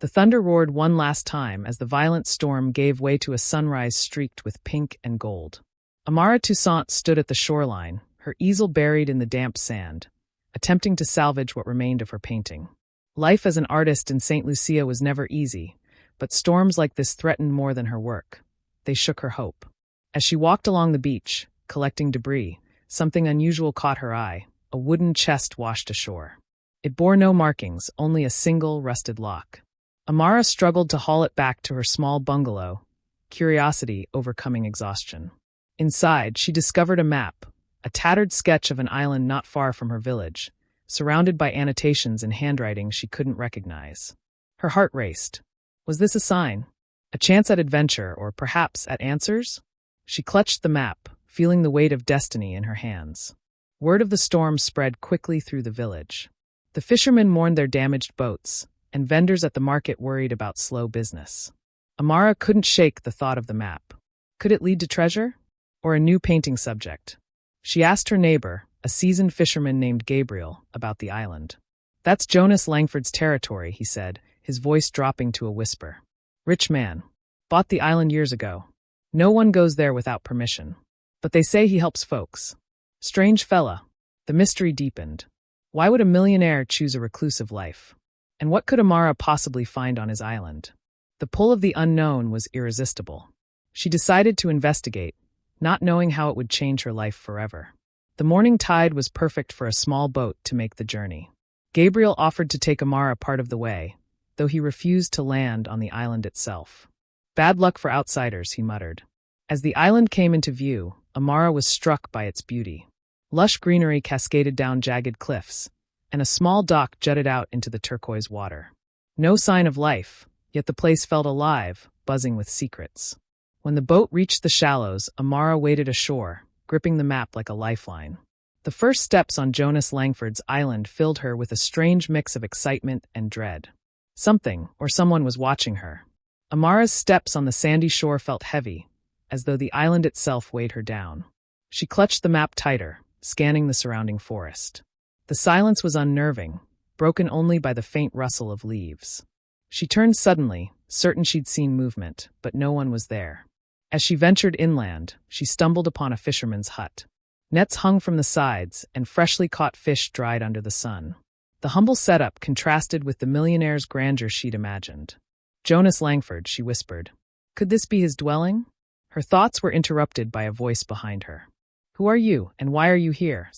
The thunder roared one last time as the violent storm gave way to a sunrise streaked with pink and gold. Amara Toussaint stood at the shoreline, her easel buried in the damp sand, attempting to salvage what remained of her painting. Life as an artist in St. Lucia was never easy, but storms like this threatened more than her work. They shook her hope. As she walked along the beach, collecting debris, something unusual caught her eye: a wooden chest washed ashore. It bore no markings, only a single rusted lock. Amara struggled to haul it back to her small bungalow, curiosity overcoming exhaustion. Inside, she discovered a map, a tattered sketch of an island not far from her village, surrounded by annotations in handwriting she couldn't recognize. Her heart raced. Was this a sign? A chance at adventure, or perhaps at answers? She clutched the map, feeling the weight of destiny in her hands. Word of the storm spread quickly through the village. The fishermen mourned their damaged boats, and vendors at the market worried about slow business. Amara couldn't shake the thought of the map. Could it lead to treasure? Or a new painting subject? She asked her neighbor, a seasoned fisherman named Gabriel, about the island. "That's Jonas Langford's territory," he said, his voice dropping to a whisper. "Rich man. Bought the island years ago. No one goes there without permission. But they say he helps folks. Strange fella." The mystery deepened. Why would a millionaire choose a reclusive life? And what could Amara possibly find on his island? The pull of the unknown was irresistible. She decided to investigate, not knowing how it would change her life forever. The morning tide was perfect for a small boat to make the journey. Gabriel offered to take Amara part of the way, though he refused to land on the island itself. "Bad luck for outsiders," he muttered. As the island came into view, Amara was struck by its beauty. Lush greenery cascaded down jagged cliffs, and a small dock jutted out into the turquoise water. No sign of life, yet the place felt alive, buzzing with secrets. When the boat reached the shallows, Amara waded ashore, gripping the map like a lifeline. The first steps on Jonas Langford's island filled her with a strange mix of excitement and dread. Something, or someone, was watching her. Amara's steps on the sandy shore felt heavy, as though the island itself weighed her down. She clutched the map tighter, scanning the surrounding forest. The silence was unnerving, broken only by the faint rustle of leaves. She turned suddenly, certain she'd seen movement, but no one was there. As she ventured inland, she stumbled upon a fisherman's hut. Nets hung from the sides, and freshly caught fish dried under the sun. The humble setup contrasted with the millionaire's grandeur she'd imagined. "Jonas Langford," she whispered. Could this be his dwelling? Her thoughts were interrupted by a voice behind her. "Who are you, and why are you here?"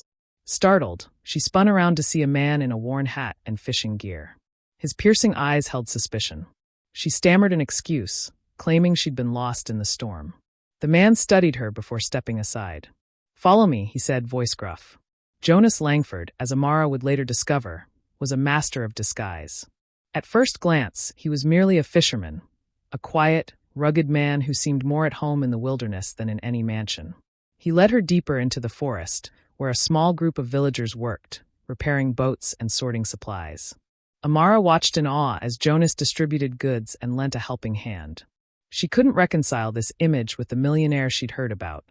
Startled, she spun around to see a man in a worn hat and fishing gear. His piercing eyes held suspicion. She stammered an excuse, claiming she'd been lost in the storm. The man studied her before stepping aside. "Follow me," he said, voice gruff. Jonas Langford, as Amara would later discover, was a master of disguise. At first glance, he was merely a fisherman, a quiet, rugged man who seemed more at home in the wilderness than in any mansion. He led her deeper into the forest, where a small group of villagers worked, repairing boats and sorting supplies. Amara watched in awe as Jonas distributed goods and lent a helping hand. She couldn't reconcile this image with the millionaire she'd heard about.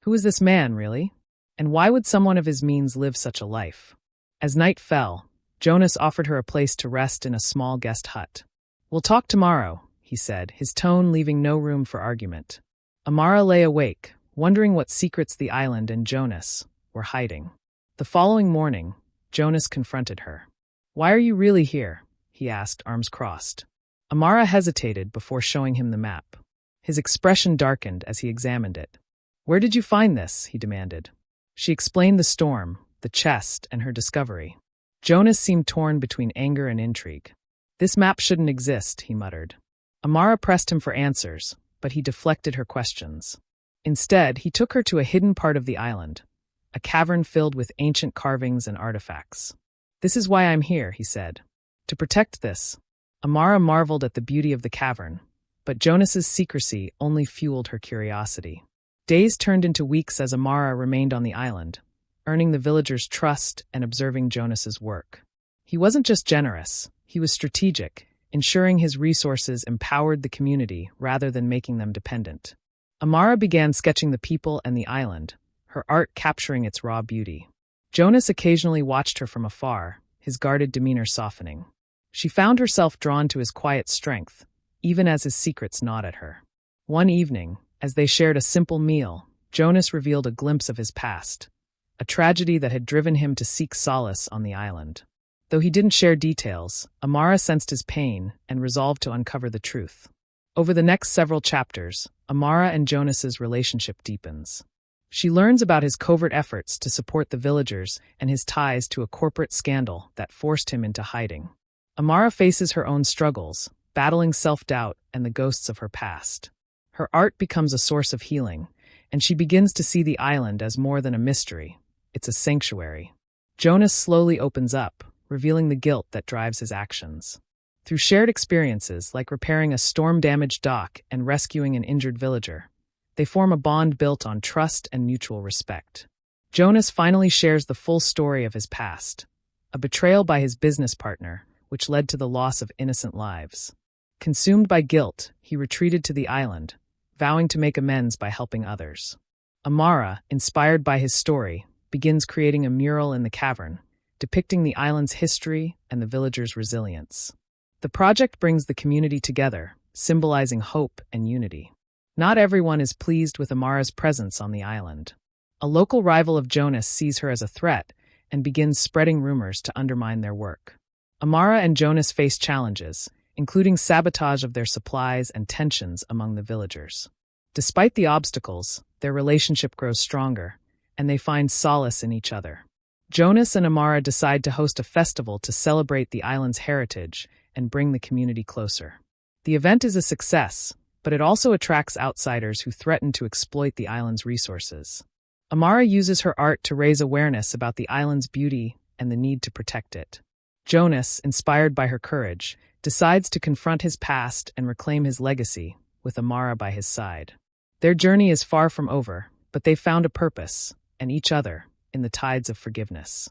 Who was this man, really? And why would someone of his means live such a life? As night fell, Jonas offered her a place to rest in a small guest hut. "We'll talk tomorrow," he said, his tone leaving no room for argument. Amara lay awake, wondering what secrets the island and Jonas were hiding. The following morning, Jonas confronted her. "Why are you really here?" he asked, arms crossed. Amara hesitated before showing him the map. His expression darkened as he examined it. "Where did you find this?" he demanded. She explained the storm, the chest, and her discovery. Jonas seemed torn between anger and intrigue. "This map shouldn't exist," he muttered. Amara pressed him for answers, but he deflected her questions. Instead, he took her to a hidden part of the island, a cavern filled with ancient carvings and artifacts. "This is why I'm here," he said. "To protect this." Amara marveled at the beauty of the cavern, but Jonas's secrecy only fueled her curiosity. Days turned into weeks as Amara remained on the island, earning the villagers' trust and observing Jonas's work. He wasn't just generous, he was strategic, ensuring his resources empowered the community rather than making them dependent. Amara began sketching the people and the island, her art capturing its raw beauty. Jonas occasionally watched her from afar, his guarded demeanor softening. She found herself drawn to his quiet strength, even as his secrets gnawed at her. One evening, as they shared a simple meal, Jonas revealed a glimpse of his past, a tragedy that had driven him to seek solace on the island. Though he didn't share details, Amara sensed his pain and resolved to uncover the truth. Over the next several chapters, Amara and Jonas's relationship deepens. She learns about his covert efforts to support the villagers and his ties to a corporate scandal that forced him into hiding. Amara faces her own struggles, battling self-doubt and the ghosts of her past. Her art becomes a source of healing, and she begins to see the island as more than a mystery. It's a sanctuary. Jonas slowly opens up, revealing the guilt that drives his actions. Through shared experiences like repairing a storm-damaged dock and rescuing an injured villager, they form a bond built on trust and mutual respect. Jonas finally shares the full story of his past, a betrayal by his business partner, which led to the loss of innocent lives. Consumed by guilt, he retreated to the island, vowing to make amends by helping others. Amara, inspired by his story, begins creating a mural in the cavern, depicting the island's history and the villagers' resilience. The project brings the community together, symbolizing hope and unity. Not everyone is pleased with Amara's presence on the island. A local rival of Jonas sees her as a threat and begins spreading rumors to undermine their work. Amara and Jonas face challenges, including sabotage of their supplies and tensions among the villagers. Despite the obstacles, their relationship grows stronger, and they find solace in each other. Jonas and Amara decide to host a festival to celebrate the island's heritage and bring the community closer. The event is a success, but it also attracts outsiders who threaten to exploit the island's resources. Amara uses her art to raise awareness about the island's beauty and the need to protect it. Jonas, inspired by her courage, decides to confront his past and reclaim his legacy, with Amara by his side. Their journey is far from over, but they've found a purpose, and each other, in the tides of forgiveness.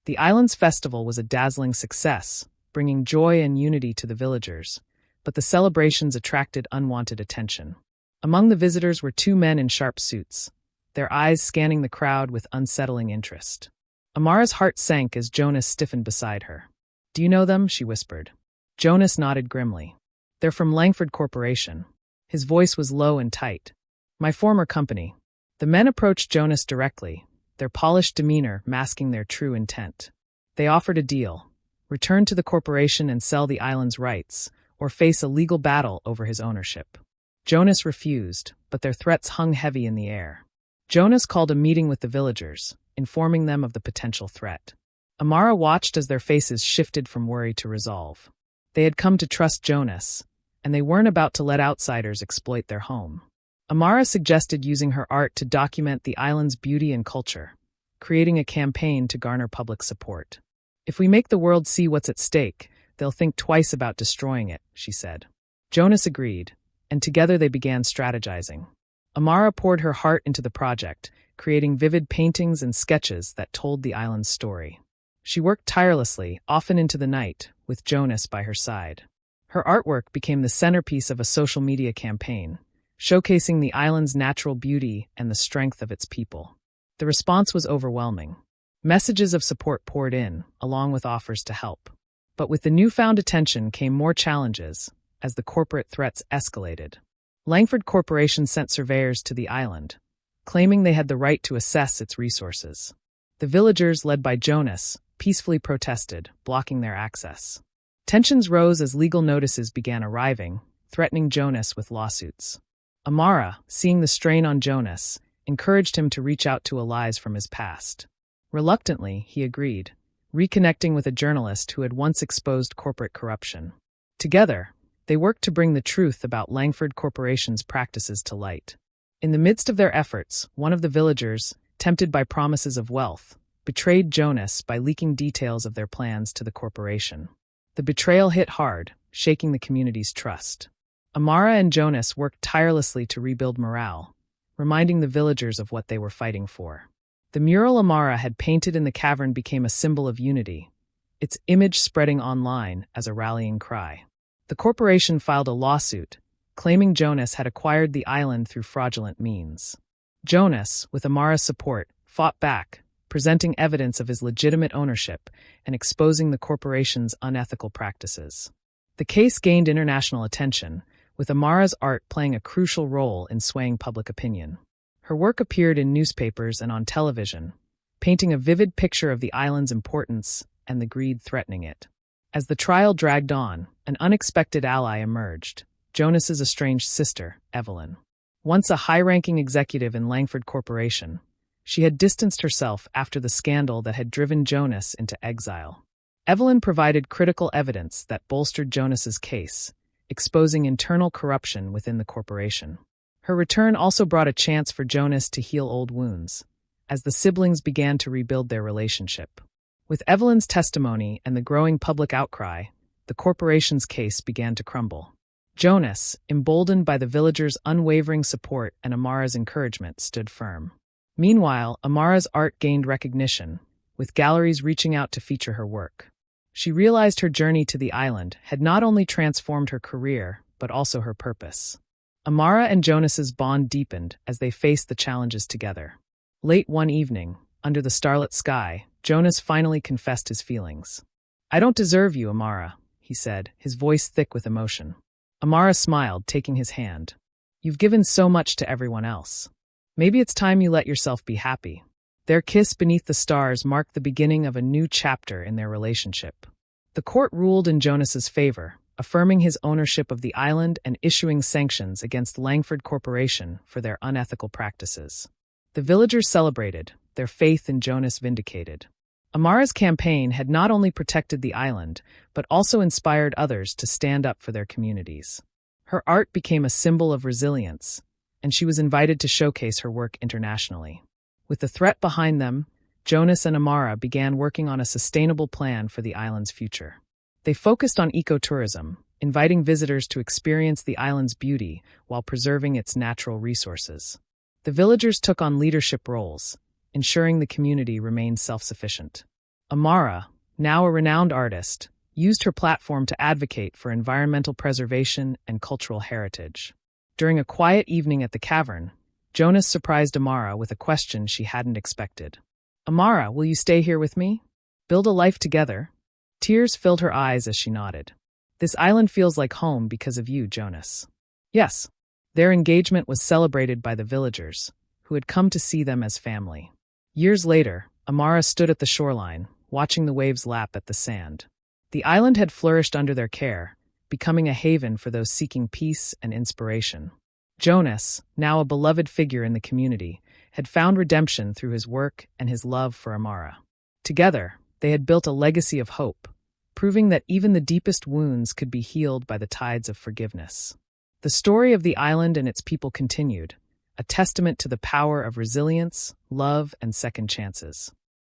The island's festival was a dazzling success, bringing joy and unity to the villagers, but the celebrations attracted unwanted attention. Among the visitors were two men in sharp suits, their eyes scanning the crowd with unsettling interest. Amara's heart sank as Jonas stiffened beside her. "Do you know them?" she whispered. Jonas nodded grimly. "They're from Langford Corporation." His voice was low and tight. "My former company." The men approached Jonas directly, their polished demeanor masking their true intent. They offered a deal: return to the corporation and sell the island's rights, or face a legal battle over his ownership. Jonas refused, but their threats hung heavy in the air. Jonas called a meeting with the villagers, informing them of the potential threat. Amara watched as their faces shifted from worry to resolve. They had come to trust Jonas, and they weren't about to let outsiders exploit their home. Amara suggested using her art to document the island's beauty and culture, creating a campaign to garner public support. "If we make the world see what's at stake, they'll think twice about destroying it," she said. Jonas agreed, and together they began strategizing. Amara poured her heart into the project, creating vivid paintings and sketches that told the island's story. She worked tirelessly, often into the night, with Jonas by her side. Her artwork became the centerpiece of a social media campaign, showcasing the island's natural beauty and the strength of its people. The response was overwhelming. Messages of support poured in, along with offers to help. But with the newfound attention came more challenges, as the corporate threats escalated. Langford Corporation sent surveyors to the island, claiming they had the right to assess its resources. The villagers, led by Jonas, peacefully protested, blocking their access. Tensions rose as legal notices began arriving, threatening Jonas with lawsuits. Amara, seeing the strain on Jonas, encouraged him to reach out to allies from his past. Reluctantly, he agreed, reconnecting with a journalist who had once exposed corporate corruption. Together, they worked to bring the truth about Langford Corporation's practices to light. In the midst of their efforts, one of the villagers, tempted by promises of wealth, betrayed Jonas by leaking details of their plans to the corporation. The betrayal hit hard, shaking the community's trust. Amara and Jonas worked tirelessly to rebuild morale, reminding the villagers of what they were fighting for. The mural Amara had painted in the cavern became a symbol of unity, its image spreading online as a rallying cry. The corporation filed a lawsuit, claiming Jonas had acquired the island through fraudulent means. Jonas, with Amara's support, fought back, presenting evidence of his legitimate ownership and exposing the corporation's unethical practices. The case gained international attention, with Amara's art playing a crucial role in swaying public opinion. Her work appeared in newspapers and on television, painting a vivid picture of the island's importance and the greed threatening it. As the trial dragged on, an unexpected ally emerged: Jonas's estranged sister, Evelyn. Once a high-ranking executive in Langford Corporation, she had distanced herself after the scandal that had driven Jonas into exile. Evelyn provided critical evidence that bolstered Jonas's case, exposing internal corruption within the corporation. Her return also brought a chance for Jonas to heal old wounds, as the siblings began to rebuild their relationship. With Evelyn's testimony and the growing public outcry, the corporation's case began to crumble. Jonas, emboldened by the villagers' unwavering support and Amara's encouragement, stood firm. Meanwhile, Amara's art gained recognition, with galleries reaching out to feature her work. She realized her journey to the island had not only transformed her career, but also her purpose. Amara and Jonas's bond deepened as they faced the challenges together. Late one evening, under the starlit sky, Jonas finally confessed his feelings. "I don't deserve you, Amara," he said, his voice thick with emotion. Amara smiled, taking his hand. "You've given so much to everyone else. Maybe it's time you let yourself be happy." Their kiss beneath the stars marked the beginning of a new chapter in their relationship. The court ruled in Jonas's favor, affirming his ownership of the island and issuing sanctions against Langford Corporation for their unethical practices. The villagers celebrated, their faith in Jonas vindicated. Amara's campaign had not only protected the island, but also inspired others to stand up for their communities. Her art became a symbol of resilience, and she was invited to showcase her work internationally. With the threat behind them, Jonas and Amara began working on a sustainable plan for the island's future. They focused on ecotourism, inviting visitors to experience the island's beauty while preserving its natural resources. The villagers took on leadership roles, ensuring the community remained self-sufficient. Amara, now a renowned artist, used her platform to advocate for environmental preservation and cultural heritage. During a quiet evening at the cavern, Jonas surprised Amara with a question she hadn't expected. "Amara, will you stay here with me? Build a life together?" Tears filled her eyes as she nodded. "This island feels like home because of you, Jonas." Yes. Their engagement was celebrated by the villagers, who had come to see them as family. Years later, Amara stood at the shoreline, watching the waves lap at the sand. The island had flourished under their care, becoming a haven for those seeking peace and inspiration. Jonas, now a beloved figure in the community, had found redemption through his work and his love for Amara. Together, they had built a legacy of hope, proving that even the deepest wounds could be healed by the tides of forgiveness. The story of the island and its people continued, a testament to the power of resilience, love, and second chances.